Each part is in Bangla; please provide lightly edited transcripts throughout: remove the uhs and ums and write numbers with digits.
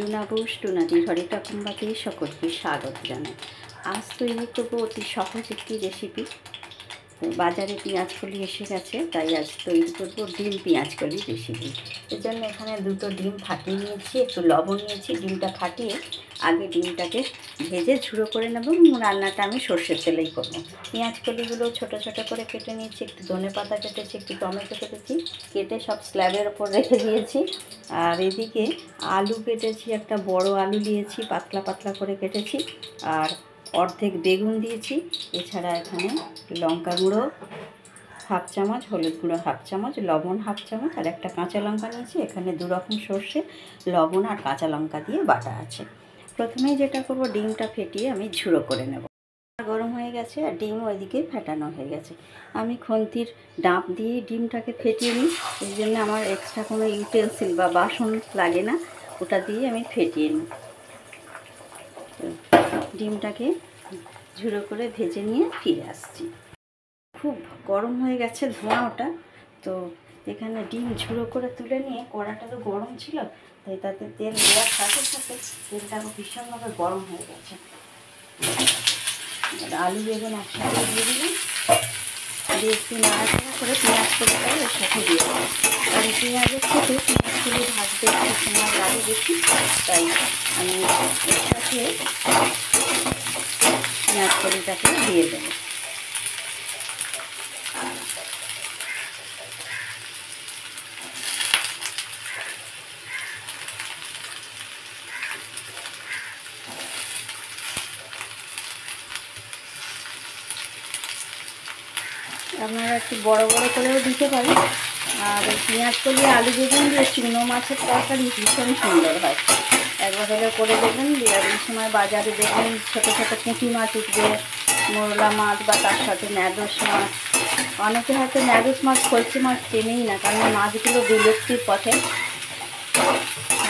লুনা ঘোষ টুনাদি ঘরে ঠাকুরবাকে সকলকে স্বাগত জানাই। আজ তৈরি করবো অতি সহজ একটি রেসিপি। তো বাজারে পেঁয়াজকলি এসে গেছে, তাই আজ তৈরি করবো ডিম পেঁয়াজকলি রেসিপি। এর জন্য এখানে দুটো ডিম ফাটিয়ে নিয়েছি, একটু লবণ নিয়েছি। ডিমটা ফাটিয়ে আগে ডিমটাকে ভেজে ঝুড়ো করে নেব। রান্নাটা আমি সর্ষের তেলেই করবো। পেঁয়াজকলিগুলো ছোটো ছোটো করে কেটে নিয়েছি, একটু ধনেপাতা কেটেছি, একটু টমেটো কেটেছি, কেটে সব স্ল্যাবের ওপর রেখে দিয়েছি। আর এদিকে আলু কেটেছি, একটা বড় আলু দিয়েছি, পাতলা পাতলা করে কেটেছি। আর অর্ধেক বেগুন দিয়েছি। এছাড়া এখানে লঙ্কা গুঁড়ো হাফ চামচ, হলুদ গুঁড়ো হাফ চামচ, লবণ হাফ চামচ আর একটা কাঁচা লঙ্কা নিয়েছি। এখানে দু রকম সর্ষে, লবণ আর কাঁচা লঙ্কা দিয়ে বাটা আছে। প্রথমেই যেটা করব, ডিমটা ফেটিয়ে আমি ঝুড়ো করে নেব। গরম হয়ে গেছে আর ডিম ওইদিকে ফেটানো হয়ে গেছে। আমি খুন্তির ডাঁপ দিয়ে ডিমটাকে ফেটিয়ে নিই। এই জন্য আমার এক্সট্রা কোনো ইউটেন্সিল বা বাসন লাগে না, ওটা দিয়ে আমি ফেটিয়ে নিই। ডিমটাকে ঝুড়ো করে ভেজে নিয়ে ফিরে আসছি। খুব গরম হয়ে গেছে ধোঁয়া ওটা, তো এখানে ডিম ঝুড়ো করে তুলে নিয়ে, কড়াটা তো গরম ছিল, তাই তাতে তেল দেওয়ার সাথে সাথে তেলটা ভীষণভাবে গরম হয়ে গেছে। আলু বেগুন একসাথে দিয়ে দিলাম, দিয়ে একটু নাড়াচাড়া করে পেঁয়াজকলিটাও এর সাথে দিয়ে দেবো। কারণ পেঁয়াজের সাথে পেঁয়াজকলি ভাজতে একটু সময় লাগে বেশি, তাই আমি এর সাথে পেঁয়াজকলিটাকে দিয়ে দেবো। আপনারা একটু বড় বড় করেও দিতে পারেন। আর পেঁয়াজকলি আলু বেগুন দিয়ে চুনো মাছের তরকারি ভীষণ সুন্দর হয়। একবার হলে করে দেবেন। এই সময় বাজারে দেখবেন ছোটো ছোটো পুঁটি মাছ উঠবে, মোরলা মাছ বা তার সাথে ন্যাদোস মাছ। অনেকে হয়তো ন্যাদোস মাছ, কলসি মাছ চেনেই না, কারণ মাছগুলো বিলুপ্তির পথে।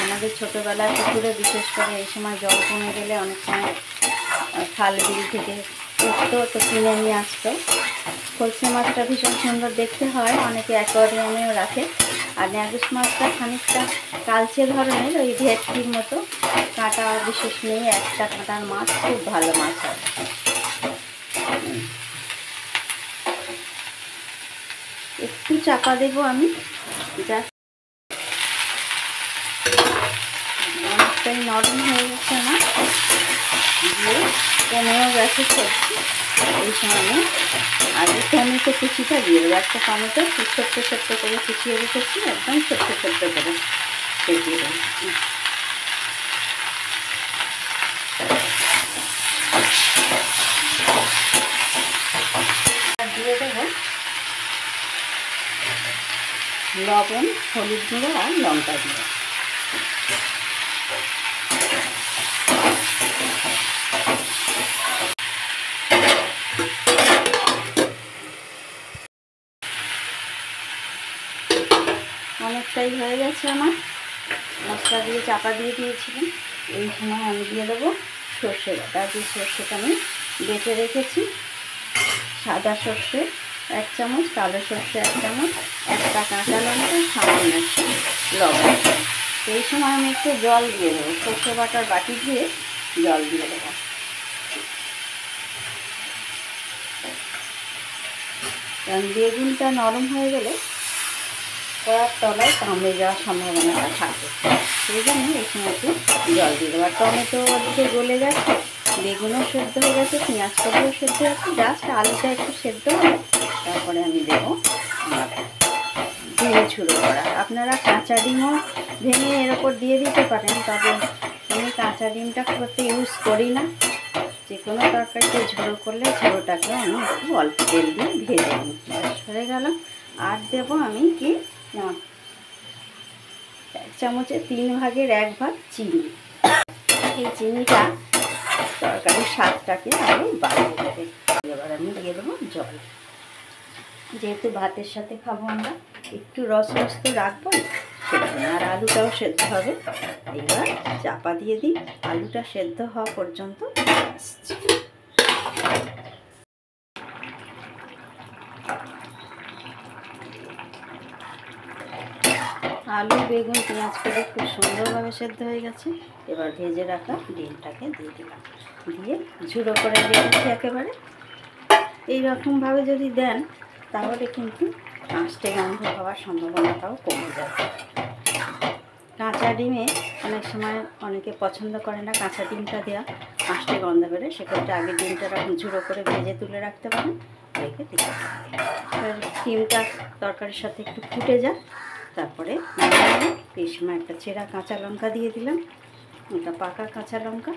আমাদের ছোটোবেলায় পুকুরে বিশেষ করে এই সময় জল কমে গেলে অনেক সময় খাল বিল থেকে উঠতো, তো কিনে নিয়ে আসতো। কলসি মাছটা ভীষণ সুন্দর দেখতে হয়, অনেকে অ্যাকোয়ারিয়ামেও রাখে। আর ন্যাদোস মাছটা খানিকটা কালচে ধরনের, ওই ভেটকির মতো, কাঁটা বিশেষ নেই, একটা কাঁটার মাছ, খুব ভালো মাছ হয়। একটু চাপা দেবো আমি, জাস্ট অনেকটাই নরম হয়ে গেছে না, দিয়ে কমেও গেছে সবজি। এই সময় আগে টমেটো কুচিটা দিয়ে দেবো। একটা টমেটো ছোট্ট ছোট্ট করে কুচিয়ে রেখেছি, একদম ছোট্ট ছোট্ট করে ফেটিয়ে দেবো। দিয়ে দেবো লবণ, হলুদ গুঁড়ো আর লঙ্কা গুঁড়ো। অনেকটাই হয়ে গেছে আমার, মশলা দিয়ে চাপা দিয়ে দিয়েছিলাম। এই সময় আমি দিয়ে দেবো সর্ষে বাটা। যে সর্ষেটা আমি বেটে রেখেছি, সাদা সর্ষে 1 চামচ, কালো সর্ষে 1 চামচ, একটা কাঁচা লঙ্কা, সামান্য একটু লবণ। এই সময় আমি একটু জল দিয়ে দেবো, সর্ষে বাটার বাটি দিয়ে জল দিয়ে দেবো। কারণ বেগুনটা নরম হয়ে গেলে কড়ার তলায় কামড়ে যাওয়ার সম্ভাবনাটা থাকে, সেই জন্য এই সময় একটু জল দিয়ে দেবো। আর টমেটো ওদিকে গলে গেছে, বেগুনও সেদ্ধ হয়ে গেছে, পেঁয়াজকলিও সেদ্ধ হয়ে গেছে, জাস্ট আলুটা একটু সেদ্ধ হলে তারপরে আমি দেবো ডিম ঝুড়ো করা। আপনারা কাঁচা ডিমও ভেঙে এর ওপর দিয়ে দিতে পারেন, তবে আমি কাঁচা ডিমটা খুব একটা ইউজ করি না। যে কোনো তরকারিতে ঝুড়ো করলে ঝুড়োটাকে আমি একটু অল্প তেল দিয়ে ভেজে নিই। হয়ে গেল। আর দেবো আমি কি, 1 চামচের 3 ভাগের 1 ভাগ চিনি। এই চিনিটা তরকারির স্বাদটাকে আরও বাড়িয়ে দেবে। এবার আমি দিয়ে দেবো জল। যেহেতু ভাতের সাথে খাবো আমরা, একটু রস রস তো রাখবো, সেজন্য। আর আলুটাও সেদ্ধ হবে। এবার চাপা দিয়ে দিই, আলুটা সেদ্ধ হওয়া পর্যন্ত আসছে। আলু বেগুন পেঁয়াজ করে খুব সুন্দরভাবে সেদ্ধ হয়ে গেছে। এবার ভেজে রাখা ডিমটাকে দিয়ে দিলাম, দিয়ে ঝুড়ো করে রেখেছি একেবারে। এইরকমভাবে যদি দেন তাহলে কিন্তু আঁশটে গন্ধ হওয়ার সম্ভাবনাটাও কমে যাবে। কাঁচা ডিমে অনেক সময় অনেকে পছন্দ করে না কাঁচা ডিমটা দেওয়া, আঁশটে গন্ধ বেরোয়। সেক্ষেত্রে আগে ডিমটা এরকম ঝুড়ো করে ভেজে তুলে রাখতে পারেন, রেখে দিতে পারেন। এবার ডিমটা তরকারির সাথে একটু ফুটে যাক, তারপরে এই সময় একটা চেরা কাঁচা লঙ্কা দিয়ে দিলাম, একটা পাকা কাঁচা লঙ্কা।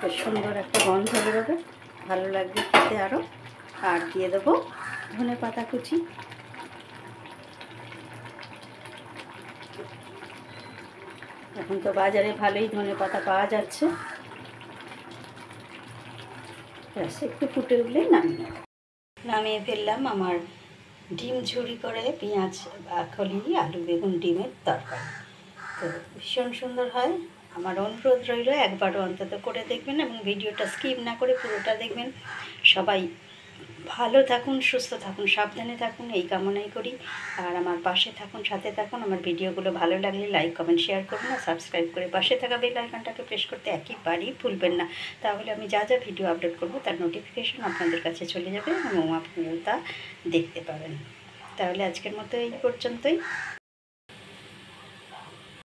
বেশ সুন্দর একটা গন্ধ বেরোবে, ভালো লাগবে খেতে আরও। আর দিয়ে দেবো ধনেপাতা কুচি। এখন তো বাজারে ভালোই ধনেপাতা পাওয়া যাচ্ছে। ব্যাস একটু ফুটে উঠলেই নামিয়ে ফেললাম আমার ডিম ঝুড়ি করে পেঁয়াজ খলি আলু বেগুন ডিমের তরকারি। তো ভীষণ সুন্দর হয়। আমার অনুরোধ রইল একবারও অন্তত করে দেখবেন এবং ভিডিওটা স্কিপ না করে পুরোটা দেখবেন। সবাই ভালো থাকুন, সুস্থ থাকুন, সাবধানে থাকুন, এই কামনাই করি। আর আমার পাশে থাকুন, সাথে থাকুন। আমার ভিডিওগুলো ভালো লাগলে লাইক কমেন্ট শেয়ার করুন, আর সাবস্ক্রাইব করে পাশে থাকা বেল আইকনটাকে প্রেস করতে একেবারেই ভুলবেন না। তাহলে আমি যা যা ভিডিও আপলোড করব তার নোটিফিকেশন আপনাদের কাছে চলে যাবে এবং আপনারা তা দেখতে পাবেন। তাহলে আজকের মতো এই পর্যন্তই।